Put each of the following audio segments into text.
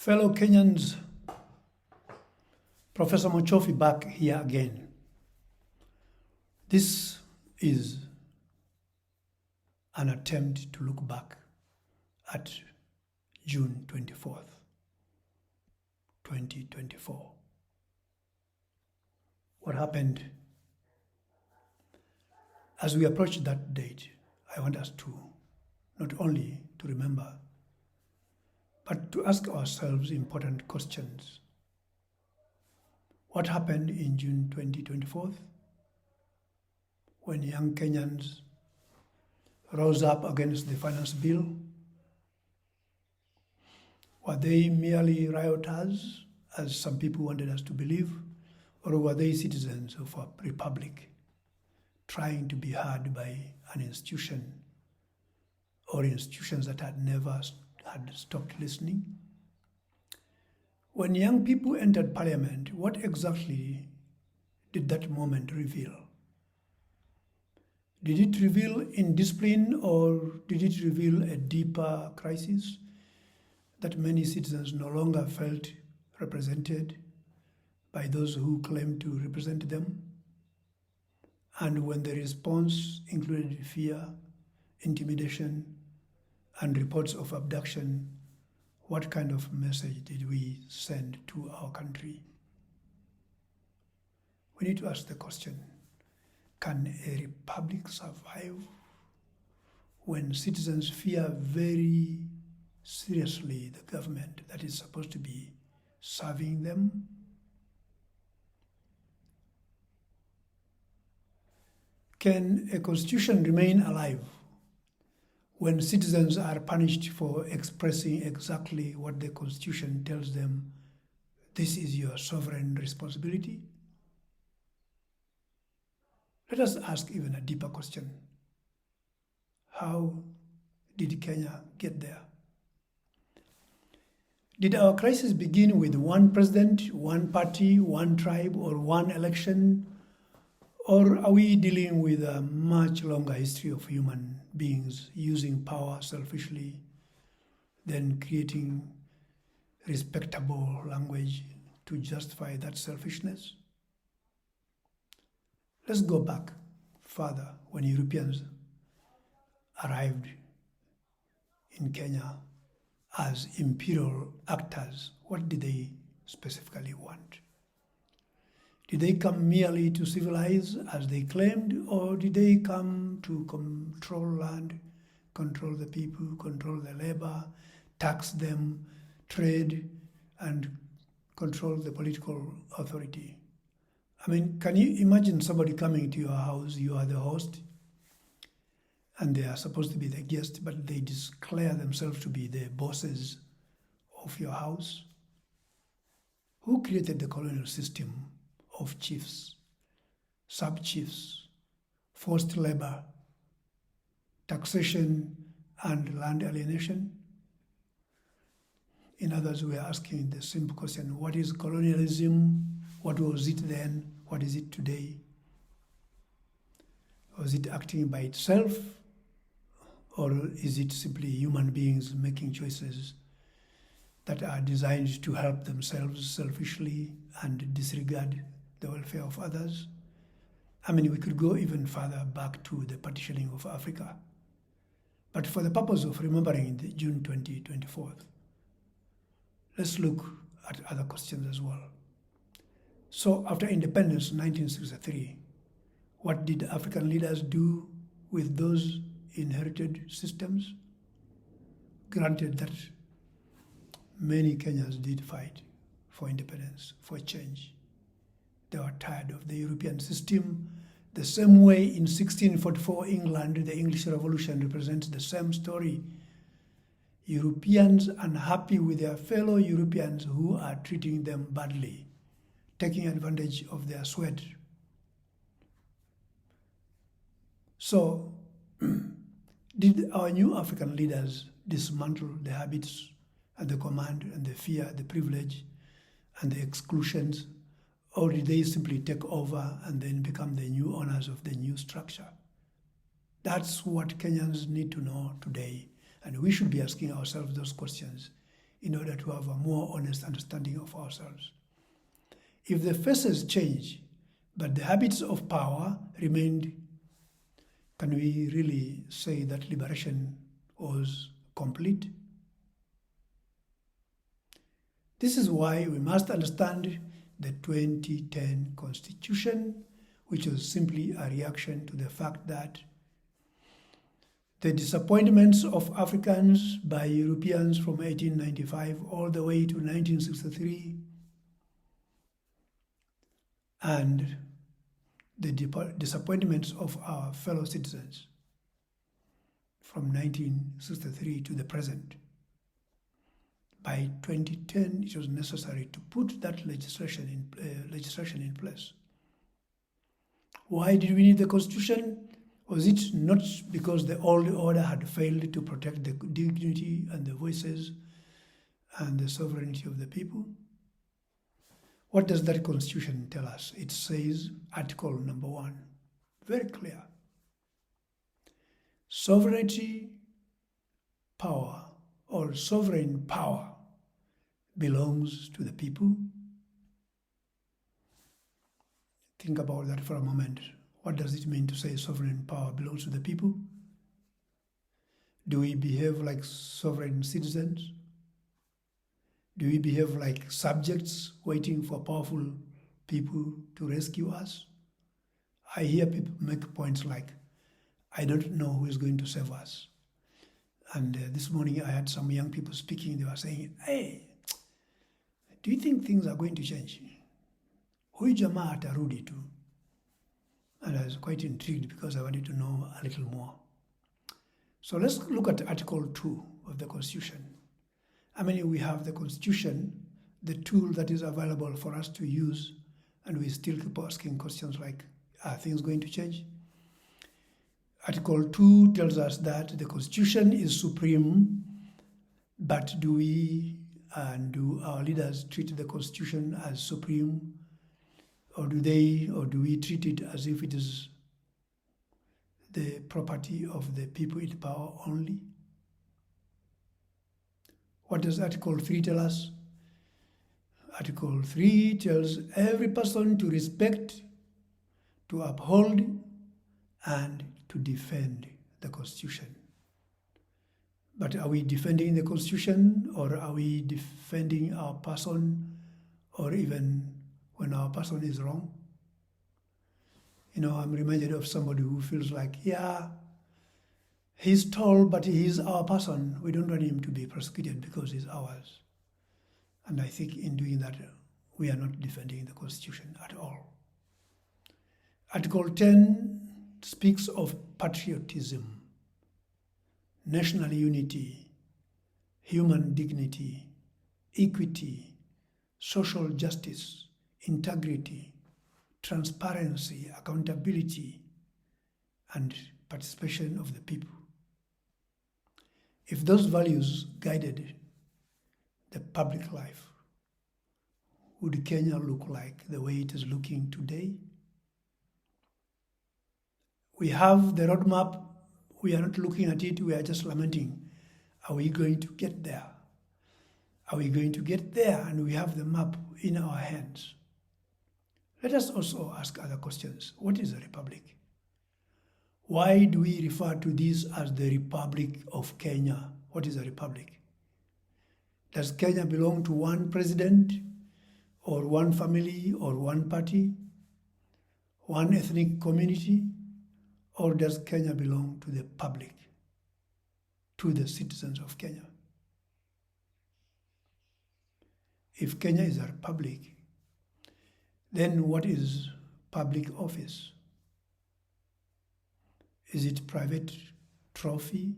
Fellow Kenyans, Professor Mwachofi back here again. This is an attempt to look back at June 24th, 2024. What happened? As we approach that date, I want us to not only to remember, but to ask ourselves important questions. What happened in June 2024 when young Kenyans rose up against the finance bill? Were they merely rioters, as some people wanted us to believe, or were they citizens of a republic trying to be heard by an institution or institutions that had never had stopped listening? When young people entered parliament, what exactly did that moment reveal? Did it reveal indiscipline, or did it reveal a deeper crisis that many citizens no longer felt represented by those who claimed to represent them? And when the response included fear, intimidation, and reports of abduction, what kind of message did we send to our country? We need to ask the question, can a republic survive when citizens fear very seriously the government that is supposed to be serving them? Can a constitution remain alive when citizens are punished for expressing exactly what the Constitution tells them, this is your sovereign responsibility? Let us ask even a deeper question. How did Kenya get there? Did our crisis begin with one president, one party, one tribe, or one election? Or are we dealing with a much longer history of human beings using power selfishly, then creating respectable language to justify that selfishness? Let's go back further when Europeans arrived in Kenya as imperial actors. What did they specifically want? Did they come merely to civilize, as they claimed, or did they come to control land, control the people, control the labor, tax them, trade, and control the political authority? I mean, can you imagine somebody coming to your house, you are the host, and they are supposed to be the guest, but they declare themselves to be the bosses of your house? Who created the colonial system of chiefs, sub-chiefs, forced labor, taxation, and land alienation? In others, we are asking the simple question, what is colonialism? What was it then? What is it today? Was it acting by itself? Or is it simply human beings making choices that are designed to help themselves selfishly and disregard the welfare of others? I mean, we could go even further back to the partitioning of Africa. But for the purpose of remembering the June 2024, let's look at other questions as well. So after independence in 1963, what did African leaders do with those inherited systems? Granted that many Kenyans did fight for independence, for change. They were tired of the European system. The same way in 1644 England, the English Revolution represents the same story. Europeans unhappy with their fellow Europeans who are treating them badly, taking advantage of their sweat. So, did our new African leaders dismantle the habits and the command and the fear, the privilege and the exclusions? Or did they simply take over and then become the new owners of the new structure? That's what Kenyans need to know today. And we should be asking ourselves those questions in order to have a more honest understanding of ourselves. If the faces change, but the habits of power remained, can we really say that liberation was complete? This is why we must understand the 2010 Constitution, which was simply a reaction to the fact that the disappointments of Africans by Europeans from 1895 all the way to 1963 and the disappointments of our fellow citizens from 1963 to the present. By 2010, it was necessary to put that legislation in place. Why did we need the Constitution? Was it not because the old order had failed to protect the dignity and the voices and the sovereignty of the people? What does that Constitution tell us? It says, Article number 1, very clear. Sovereignty, power, or sovereign power belongs to the people. Think about that for a moment. What does it mean to say sovereign power belongs to the people? Do we behave like sovereign citizens? Do we behave like subjects waiting for powerful people to rescue us? I hear people make points like, I don't know who is going to save us. And this morning I had some young people speaking. They were saying, hey, do you think things are going to change? Huyu jamaa atarudi tu. And I was quite intrigued because I wanted to know a little more. So let's look at Article 2 of the Constitution. I mean, we have the Constitution, the tool that is available for us to use, and we still keep asking questions like, are things going to change? Article 2 tells us that the Constitution is supreme, but do we and do our leaders treat the Constitution as supreme? Or do we treat it as if it is the property of the people in power only? What does Article 3 tell us? Article 3 tells every person to respect, to uphold, and to defend the Constitution. But are we defending the Constitution, or are we defending our person, or even when our person is wrong? You know, I'm reminded of somebody who feels like, yeah, he's tall, but he's our person. We don't want him to be prosecuted because he's ours. And I think in doing that, we are not defending the Constitution at all. Article 10 speaks of patriotism, national unity, human dignity, equity, social justice, integrity, transparency, accountability, and participation of the people. If those values guided the public life, would Kenya look like the way it is looking today? We have the roadmap. We are not looking at it. We are just lamenting. Are we going to get there? Are we going to get there? And we have the map in our hands. Let us also ask other questions. What is a republic? Why do we refer to this as the Republic of Kenya? What is a republic? Does Kenya belong to one president, or one family, or one party, one ethnic community? Or does Kenya belong to the public, to the citizens of Kenya? If Kenya is a republic, then what is public office? Is it private trophy?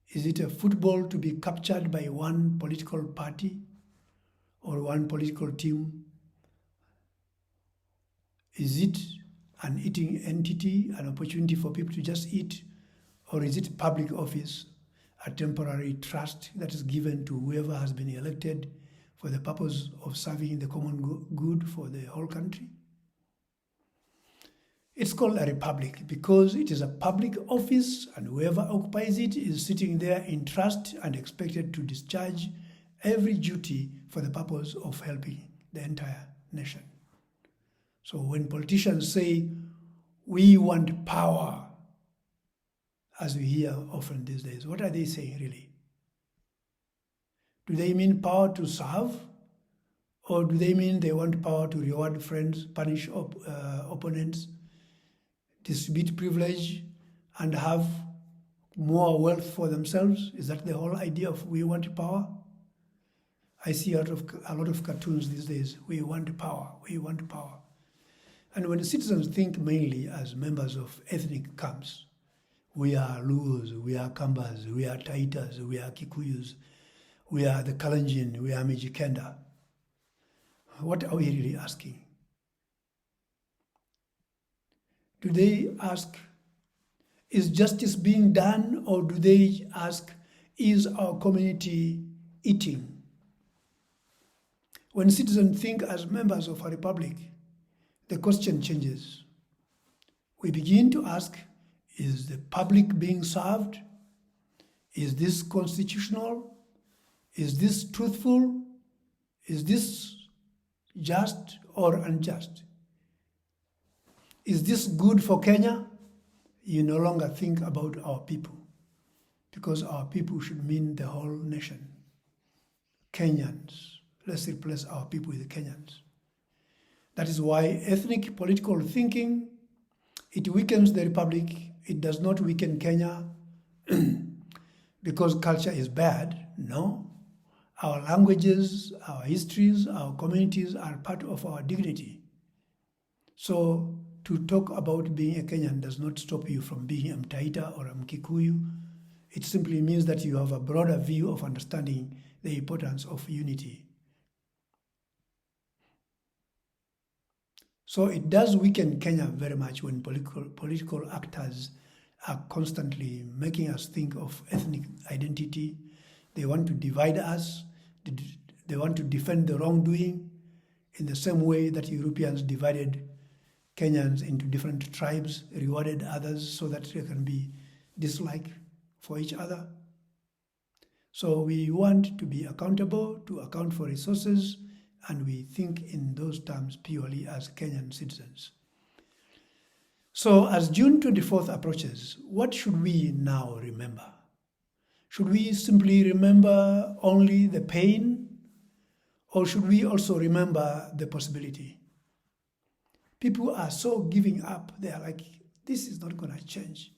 Is it a football to be captured by one political party or one political team? Is it an eating entity, an opportunity for people to just eat? Or is it public office, a temporary trust that is given to whoever has been elected for the purpose of serving the common good for the whole country? It's called a republic because it is a public office and whoever occupies it is sitting there in trust and expected to discharge every duty for the purpose of helping the entire nation. So when politicians say, we want power, as we hear often these days, what are they saying really? Do they mean power to serve? Or do they mean they want power to reward friends, punish opponents, distribute privilege, and have more wealth for themselves? Is that the whole idea of we want power? I see a lot of cartoons these days. We want power, we want power. And when citizens think mainly as members of ethnic camps, we are Luos, we are Kambas, we are Taitas, we are Kikuyus, we are the Kalenjin, we are Mijikenda. What are we really asking? Do they ask, is justice being done, or do they ask, is our community eating? When citizens think as members of a republic, the question changes. We begin to ask, is the public being served? Is this constitutional? Is this truthful? Is this just or unjust? Is this good for Kenya? You no longer think about our people, because our people should mean the whole nation. Kenyans. Let's replace our people with Kenyans. That is why ethnic political thinking, it weakens the republic. It does not weaken Kenya because culture is bad. No. Our languages, our histories, our communities are part of our dignity. So to talk about being a Kenyan does not stop you from being a Mtaita or a Mkikuyu. It simply means that you have a broader view of understanding the importance of unity. So it does weaken Kenya very much when political actors are constantly making us think of ethnic identity. They want to divide us. They want to defend the wrongdoing in the same way that Europeans divided Kenyans into different tribes, rewarded others so that there can be dislike for each other. So we want to be accountable, to account for resources, and we think in those terms purely as Kenyan citizens. So as June 24th approaches, what should we now remember? Should we simply remember only the pain, or should we also remember the possibility? People are so giving up. They are like, this is not going to change.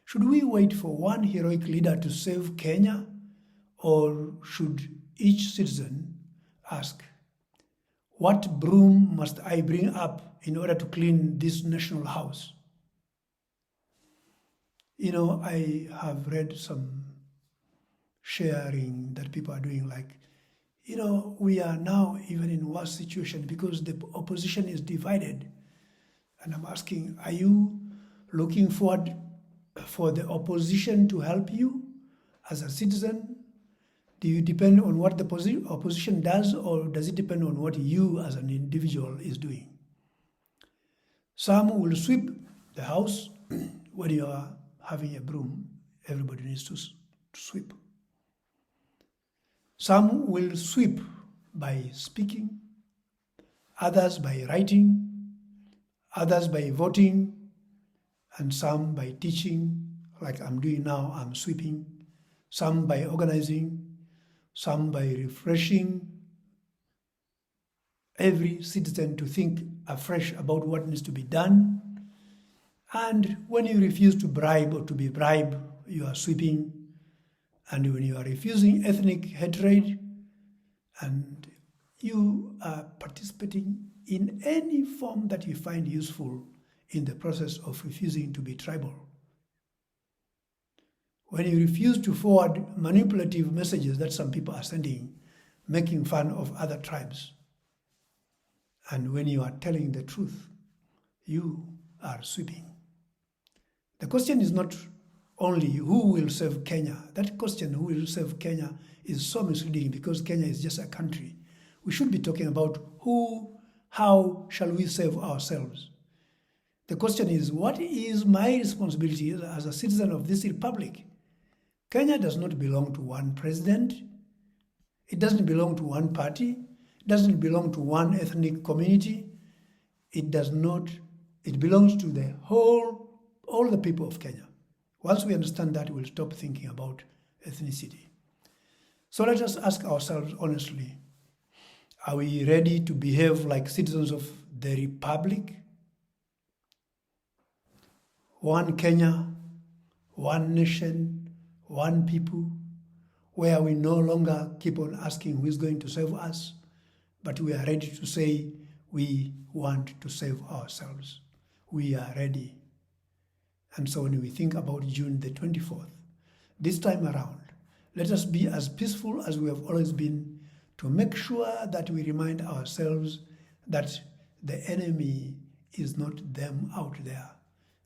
Should we wait for one heroic leader to save Kenya, or should each citizen ask, what broom must I bring up in order to clean this national house? You know, I have read some sharing that people are doing like, you know, we are now even in worse situation because the opposition is divided. And I'm asking, are you looking forward for the opposition to help you as a citizen? Do you depend on what the opposition does, or does it depend on what you as an individual is doing? Some will sweep the house. When you are having a broom, everybody needs to sweep. Some will sweep by speaking, others by writing, others by voting, and some by teaching, like I'm doing now, I'm sweeping, some by organizing, some by refreshing every citizen to think afresh about what needs to be done. And when you refuse to bribe or to be bribed, you are sweeping. And when you are refusing ethnic hatred, and you are participating in any form that you find useful in the process of refusing to be tribal. When you refuse to forward manipulative messages that some people are sending, making fun of other tribes, and when you are telling the truth, you are sweeping. The question is not only who will save Kenya. That question, who will save Kenya, is so misleading because Kenya is just a country. We should be talking about how shall we save ourselves? The question is, what is my responsibility as a citizen of this republic? Kenya does not belong to one president. It doesn't belong to one party. It doesn't belong to one ethnic community. It does not. It belongs to the whole, all the people of Kenya. Once we understand that, we'll stop thinking about ethnicity. So let us ask ourselves honestly, are we ready to behave like citizens of the republic? One Kenya, one nation, one people, where we no longer keep on asking who is going to save us, but we are ready to say we want to save ourselves. We are ready. And so when we think about June the 24th, this time around, let us be as peaceful as we have always been to make sure that we remind ourselves that the enemy is not them out there.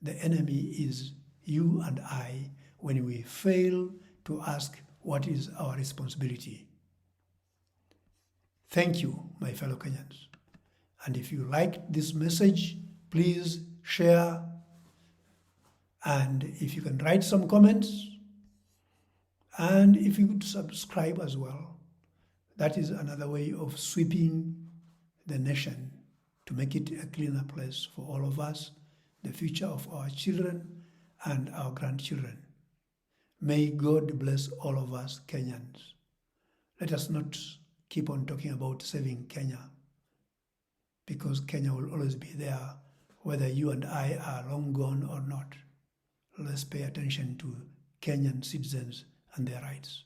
The enemy is you and I when we fail to ask what is our responsibility. Thank you, my fellow Kenyans. And if you liked this message, please share. And if you can write some comments, and if you could subscribe as well, that is another way of sweeping the nation to make it a cleaner place for all of us, the future of our children and our grandchildren. May God bless all of us Kenyans. Let us not keep on talking about saving Kenya, because Kenya will always be there, whether you and I are long gone or not. Let's pay attention to Kenyan citizens and their rights.